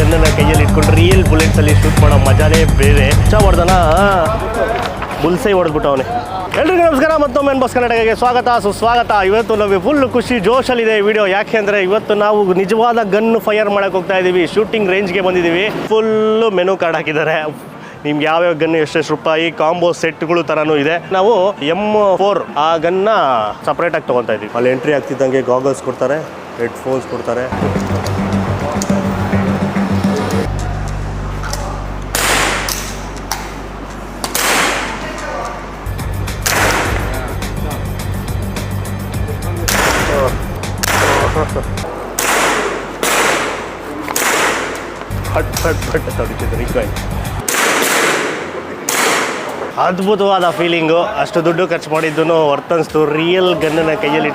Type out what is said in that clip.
ಗನ್ನನ್ನು ಕೈಯಲ್ಲಿ ಇಟ್ಕೊಂಡು real ಬುಲೆಟ್ಸಲ್ಲಿ shoot ಮಾಡೋ ಮಜಾನೇ ಬೇರೆ. ಹೊಡೆದನ ಬುಲ್ಸೈ ಹೊಡೆದ್ಬಿಟ್ಟವನೆ. ಎಲ್ರಿಗೂ ನಮಸ್ಕಾರ, ಮತ್ತೊಮ್ಮೆ ಬಸ್ ಕನ್ನಡಕ್ಕೆ ಸ್ವಾಗತ ಸುಸ್ವಾಗತ. ಇವತ್ತು ನಮಗೆ ಫುಲ್ ಖುಷಿ ಜೋಶಲ್ಲಿದೆ ಈ ವಿಡಿಯೋ. ಯಾಕೆಂದರೆ ಇವತ್ತು ನಾವು ನಿಜವಾದ ಗನ್ ಫೈರ್ ಮಾಡೋಕ್ಕೆ ಹೋಗ್ತಾ ಇದ್ದೀವಿ. ಶೂಟಿಂಗ್ ರೇಂಜ್ಗೆ ಬಂದಿದ್ದೀವಿ. ಫುಲ್ಲು ಮೆನು ಕಾರ್ಡ್ ಹಾಕಿದ್ದಾರೆ. ನಿಮ್ಗೆ ಯಾವ್ಯಾವ ಗನ್ ಎಷ್ಟೆಷ್ಟು ರೂಪಾಯಿ ಕಾಂಬೋ ಸೆಟ್ಗಳು ಥರನೂ ಇದೆ. ನಾವು M4 ಆ ಗನ್ನ ಸಪ್ರೇಟಾಗಿ ತೊಗೊತಾ ಇದ್ದೀವಿ. ಅಲ್ಲಿ ಎಂಟ್ರಿ ಆಗ್ತಿದ್ದಂಗೆ ಗಾಗಲ್ಸ್ ಕೊಡ್ತಾರೆ, ಹೆಡ್ಫೋನ್ಸ್ ಕೊಡ್ತಾರೆ. ಅದ್ಭುತವಾದ ಫೀಲಿಂಗು. ಅಷ್ಟು ದುಡ್ಡು ಖರ್ಚು ಮಾಡಿದ್ದು ವರ್ತ್ ಅನಿಸ್ತು. ರಿಯಲ್ ಗನ್ನನ್ನು ಕೈಯಲ್ಲಿ